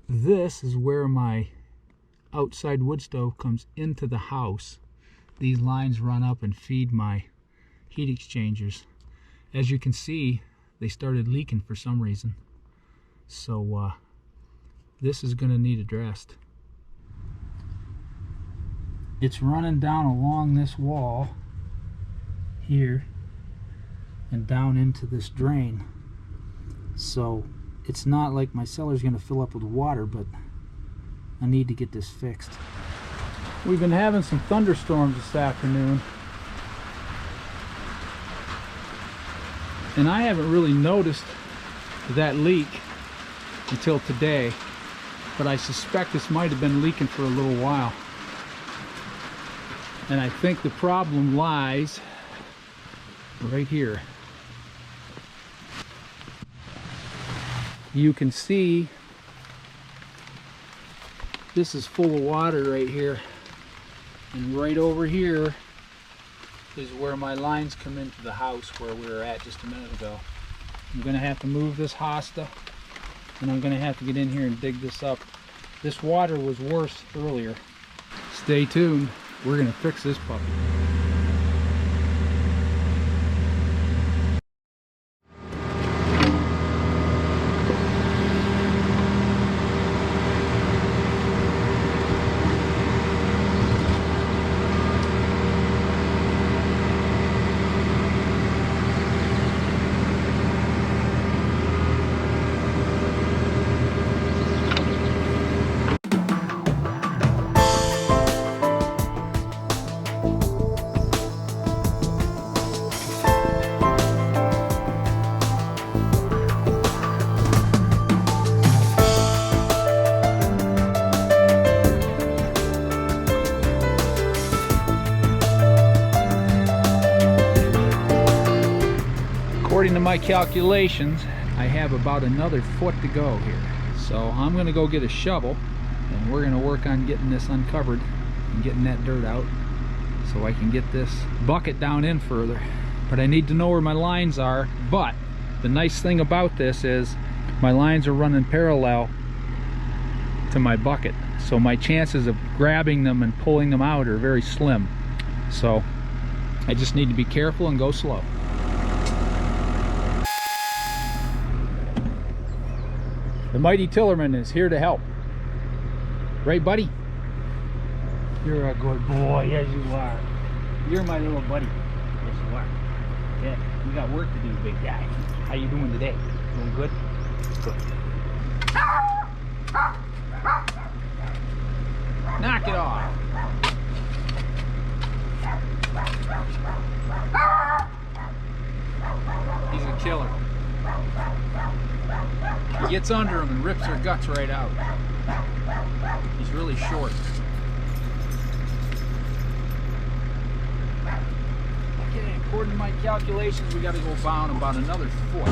This is where my outside wood stove comes into the house. These lines run up and feed my heat exchangers. As you can see, they started leaking for some reason. So this is going to need addressed. It's running down along this wall here and down into this drain. So it's not like my cellar's going to fill up with water, but I need to get this fixed. We've been having some thunderstorms this afternoon, and I haven't really noticed that leak until today, but I suspect this might have been leaking for a little while. And I think the problem lies right here. You can see this is full of water right here, and right over here is where my lines come into the house where we were at just a minute ago. I'm going to have to move this hosta, and I'm going to have to get in here and dig this up. This water was worse earlier. Stay tuned. We're going to fix this puppy. According to my calculations, I have about another foot to go here. So I'm going to go get a shovel, and we're going to work on getting this uncovered and getting that dirt out so I can get this bucket down in further. But I need to know where my lines are. But the nice thing about this is my lines are running parallel to my bucket, so my chances of grabbing them and pulling them out are very slim. So I just need to be careful and go slow. The mighty Tillerman is here to help. Right, buddy? You're a good boy, yes you are. You're my little buddy. Yes you are. Yeah, you got work to do, big guy. How you doing today? Doing good? Good. Knock it off. He's a killer. He gets under him and rips their guts right out. He's really short. Okay, according to my calculations, we got to go down about another foot.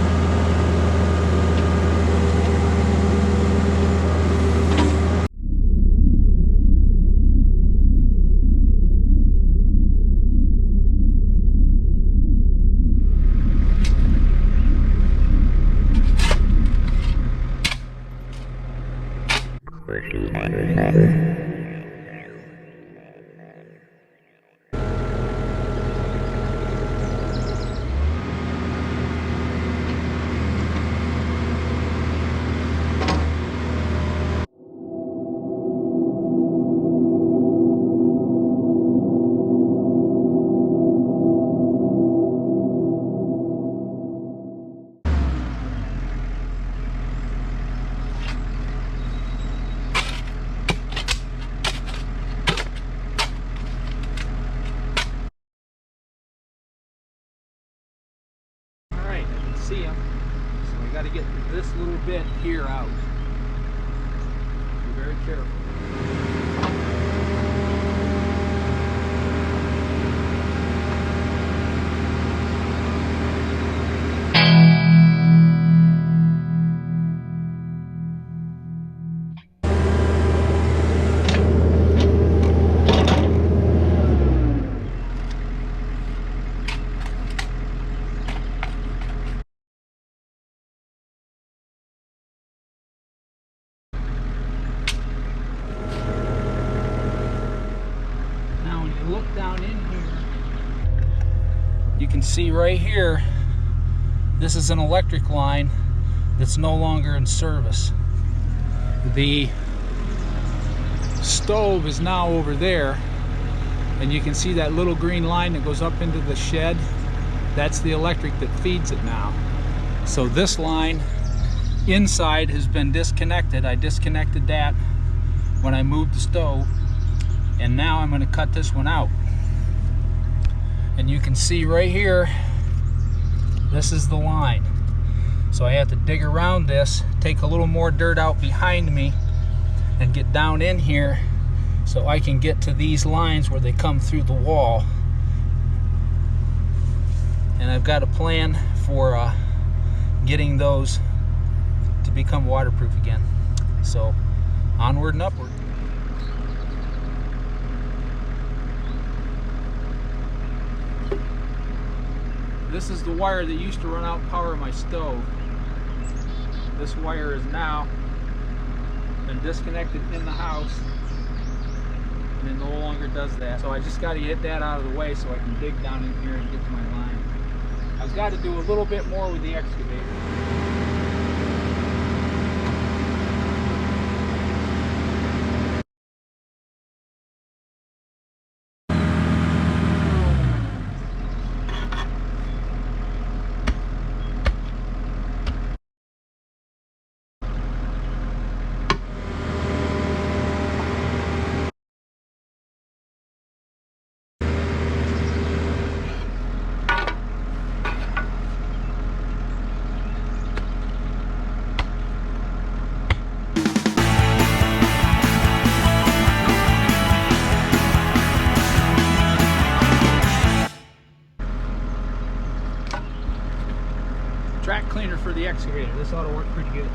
See him, so I got to get this little bit here out. Be very careful. can see right here, this is an electric line that's no longer in service. The stove is now over there, and you can see that little green line that goes up into the shed. That's the electric that feeds it now. So this line inside has been disconnected. I disconnected that when I moved the stove, and now I'm going to cut this one out. And you can see right here, this is the line. So I have to dig around this, take a little more dirt out behind me, and get down in here so I can get to these lines where they come through the wall. And I've got a plan for getting those to become waterproof again. So onward and upward. This is the wire that used to run out and power my stove. This wire is now been disconnected in the house, and it no longer does that. So I just got to get that out of the way so I can dig down in here and get to my line. I've got to do a little bit more with the excavator. Track cleaner for the excavator. This ought to work pretty good.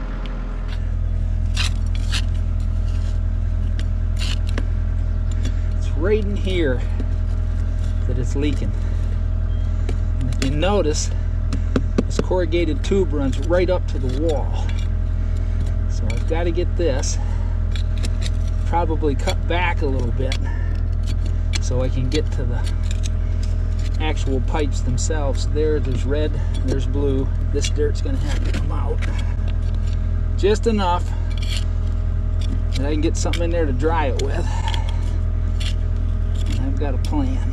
It's right in here that it's leaking. And if you notice, this corrugated tube runs right up to the wall. So I've got to get this probably cut back a little bit so I can get to the actual pipes themselves. There's red, there's blue. This dirt's gonna have to come out just enough that I can get something in there to dry it with. And I've got a plan.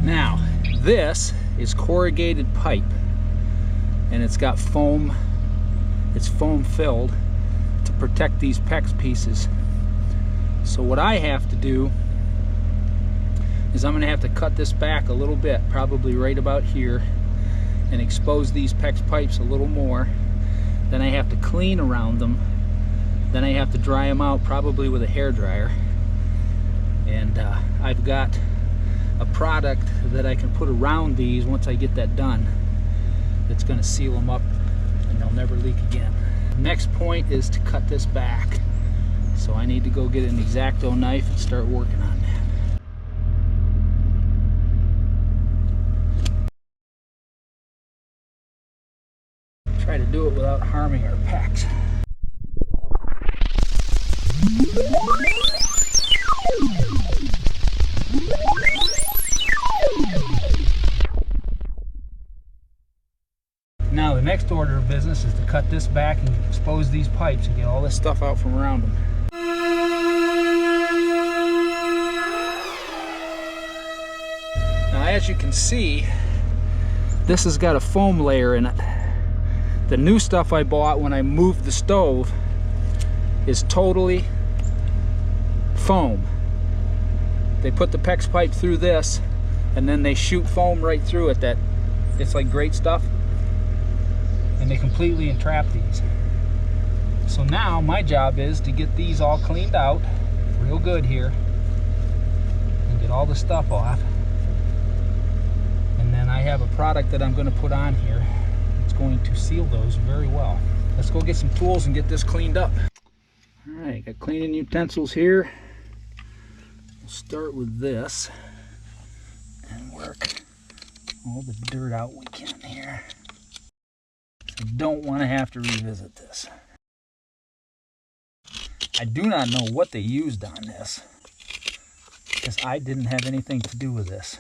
Now, this is corrugated pipe, and it's got foam. It's foam filled to protect these PEX pieces. So what I have to do is I'm going to have to cut this back a little bit, probably right about here, and expose these PEX pipes a little more. Then I have to clean around them. Then I have to dry them out, probably with a hairdryer. And I've got a product that I can put around these once I get that done that's going to seal them up and they'll never leak again. Next point is to cut this back. So I need to go get an X-Acto knife and start working on that. Try to do it without harming our PEX. Now the next order of business is to cut this back and expose these pipes and get all this stuff out from around them. Now, as you can see, this has got a foam layer in it. The new stuff I bought when I moved the stove is totally foam. They put the PEX pipe through this, and then they shoot foam right through it. It's like great stuff, and they completely entrap these. So now my job is to get these all cleaned out real good here and get all the stuff off. And then I have a product that I'm going to put on here. It's going to seal those very well. Let's go get some tools and get this cleaned up. All right, got cleaning utensils here. We'll start with this and work all the dirt out we can here. I don't want to have to revisit this. I do not know what they used on this, because I didn't have anything to do with this.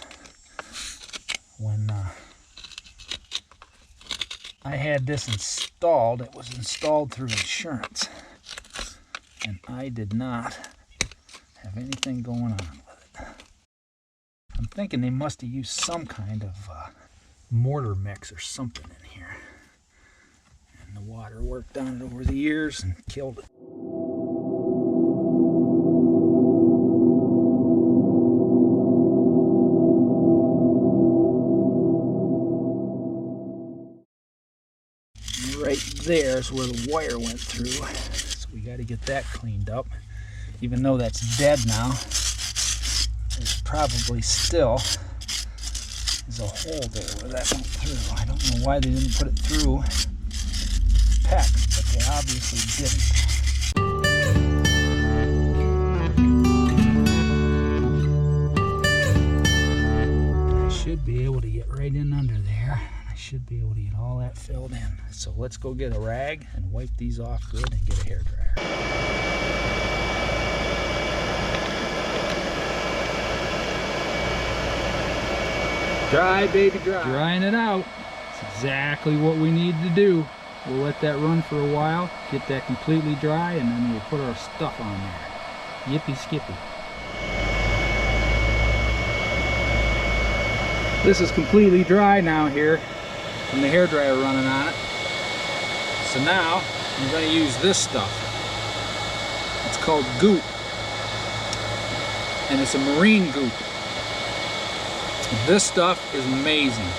When I had this installed, it was installed through insurance, and I did not have anything going on with it. I'm thinking they must have used some kind of mortar mix or something in here, and the water worked on it over the years and killed it. Right there is where the wire went through, so we got to get that cleaned up. Even though that's dead now, there's probably still is a hole there where that went through. I don't know why they didn't put it through PEX, but they obviously didn't. I should be able to get right in under there. Should be able to get all that filled in. So let's go get a rag and wipe these off good and get a hairdryer. Dry, baby, dry. Drying it out. That's exactly what we need to do. We'll let that run for a while, get that completely dry, and then we'll put our stuff on there. Yippee skippy. This is completely dry now here from the hairdryer running on it. So now I'm going to use this stuff. It's called goop, and it's a marine goop. This stuff is amazing.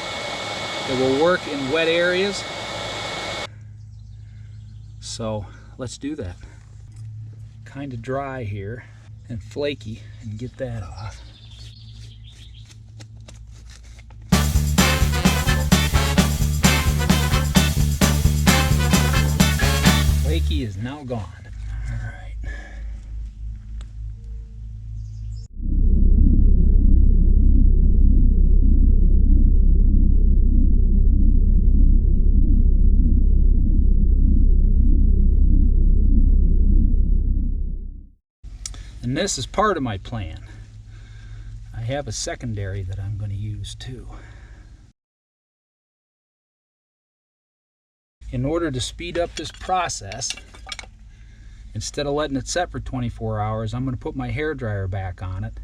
It will work in wet areas. So let's do that. Kind of dry here and flaky, and get that off. Flaky is now gone. All right. And this is part of my plan. I have a secondary that I'm going to use too. In order to speed up this process, instead of letting it set for 24 hours, I'm going to put my hairdryer back on it,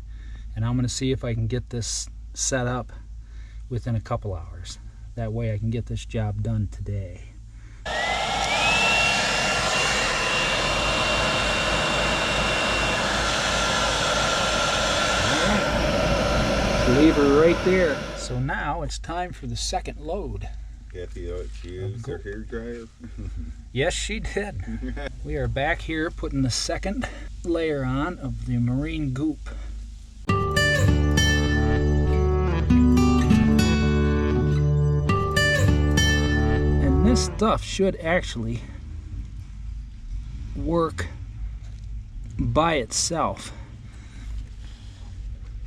and I'm going to see if I can get this set up within a couple hours. That way I can get this job done today. Leave her right there. So now it's time for the second load. Kathy, she used her hairdryer? Yes, she did. We are back here putting the second layer on of the marine goop. And this stuff should actually work by itself.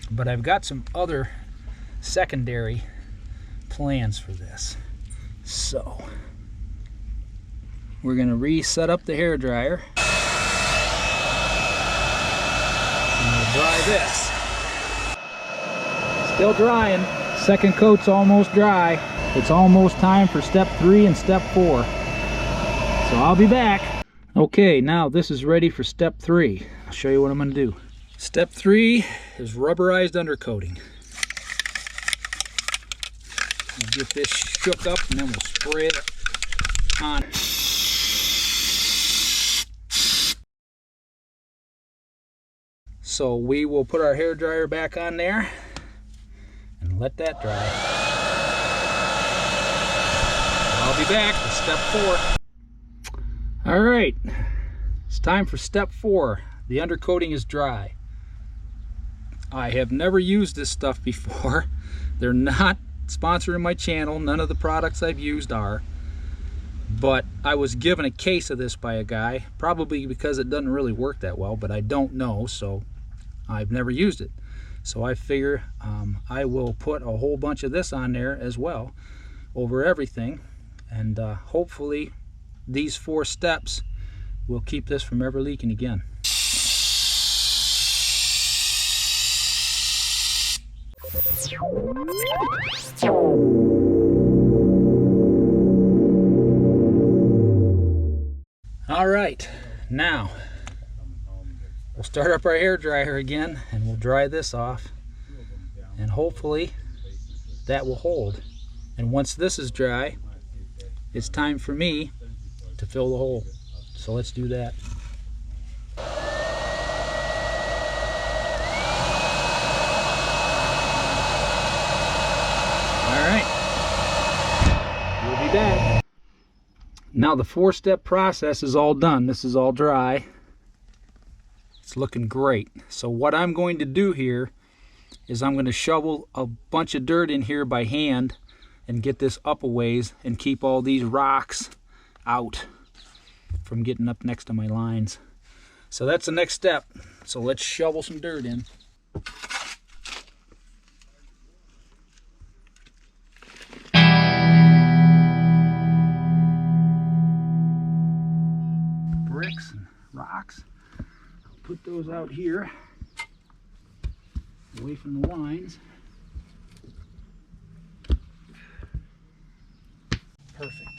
But I've got some other secondary plans for this. So we're going to reset up the hairdryer, and we'll dry this. Still drying. Second coat's almost dry. It's almost time for step 3 and step 4. So I'll be back. Okay, now this is ready for step 3. I'll show you what I'm going to do. Step 3 is rubberized undercoating. We'll get this shook up, and then we'll spray it on. So we will put our hairdryer back on there and let that dry. I'll be back for step 4. All right, it's time for step 4. The undercoating is dry. I have never used this stuff before. They're not sponsoring my channel. None of the products I've used are. But I was given a case of this by a guy, probably because it doesn't really work that well, but I don't know, so I've never used it. So I figure I will put a whole bunch of this on there as well over everything, and hopefully these 4 steps will keep this from ever leaking again. All right, now we'll start up our hair dryer again and we'll dry this off, and hopefully that will hold. And once this is dry, it's time for me to fill the hole. So let's do that. All right, we'll be back. Now the 4-step process is all done. This is all dry. It's looking great. So what I'm going to do here is I'm going to shovel a bunch of dirt in here by hand and get this up a ways and keep all these rocks out from getting up next to my lines. So that's the next step. So let's shovel some dirt in. Bricks and rocks. I'll put those out here, away from the lines. Perfect.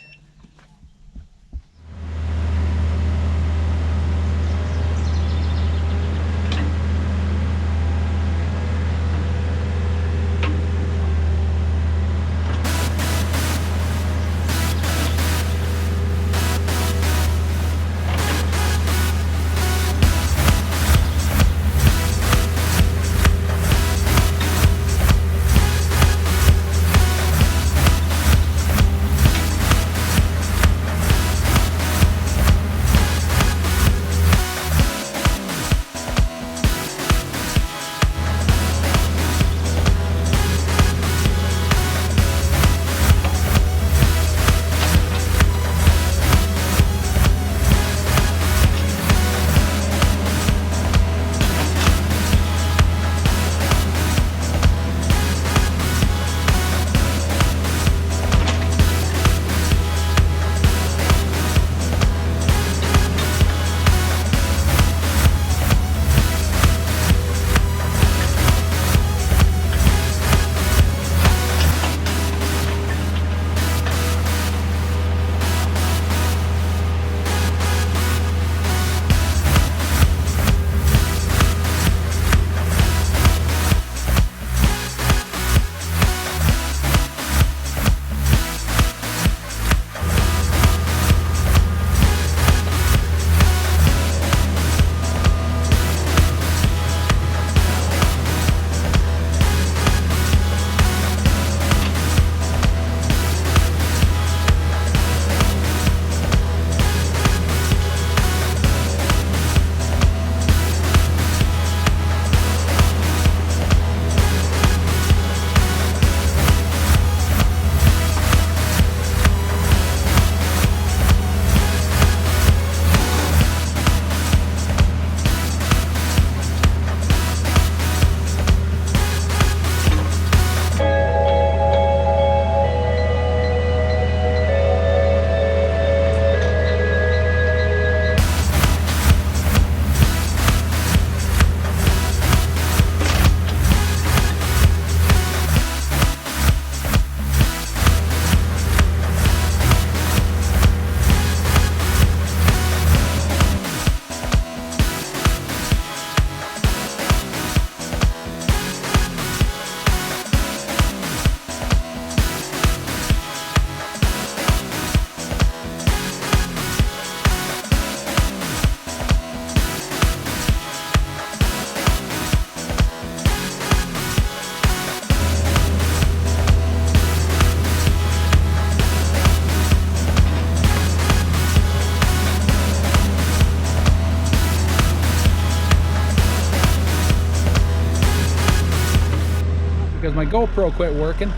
because my GoPro quit working.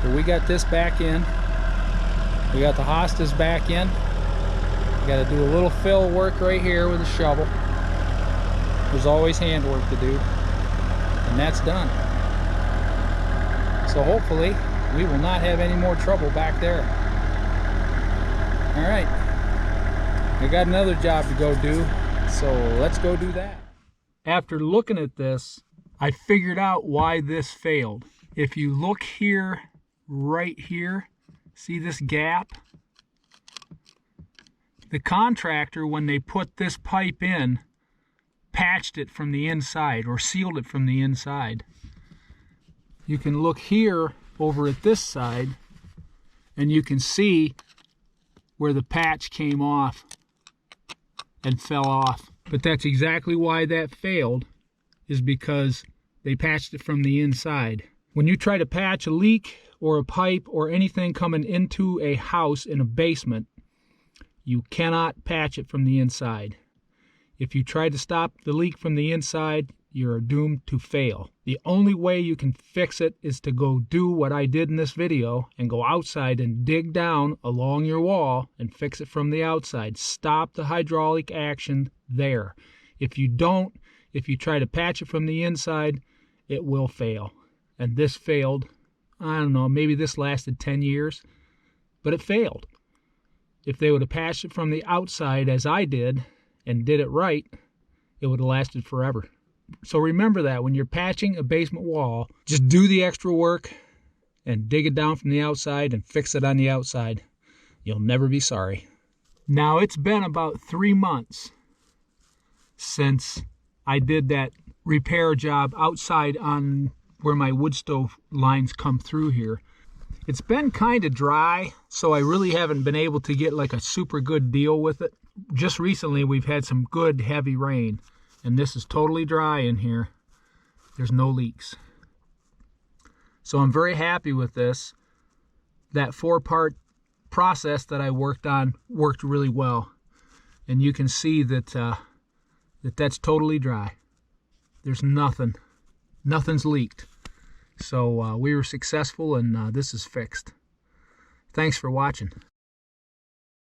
But we got this back in. We got the hostas back in. We got to do a little fill work right here with a shovel. There's always hand work to do, and that's done. So hopefully we will not have any more trouble back there. All right, I got another job to go do, so let's go do that. After looking at this, I figured out why this failed. If you look here, right here, see this gap? The contractor, when they put this pipe in, patched it from the inside or sealed it from the inside. You can look here over at this side and you can see where the patch came off and fell off. But that's exactly why that failed, is because they patched it from the inside. When you try to patch a leak or a pipe or anything coming into a house in a basement, you cannot patch it from the inside. If you try to stop the leak from the inside, you're doomed to fail. The only way you can fix it is to go do what I did in this video and go outside and dig down along your wall and fix it from the outside. Stop the hydraulic action there. If you don't, if you try to patch it from the inside, it will fail. And this failed. I don't know, maybe this lasted 10 years, but it failed. If they would have patched it from the outside as I did and did it right, it would have lasted forever. So remember that when you're patching a basement wall, just do the extra work and dig it down from the outside and fix it on the outside. You'll never be sorry. Now it's been about 3 months since I did that repair job outside on where my wood stove lines come through here. It's been kind of dry, so I really haven't been able to get like a super good deal with it. Just recently we've had some good heavy rain, and this is totally dry in here. There's no leaks. So I'm very happy with this. That 4-part process that I worked on worked really well. And you can see that that's totally dry. There's nothing's leaked. So we were successful, and this is fixed. Thanks for watching.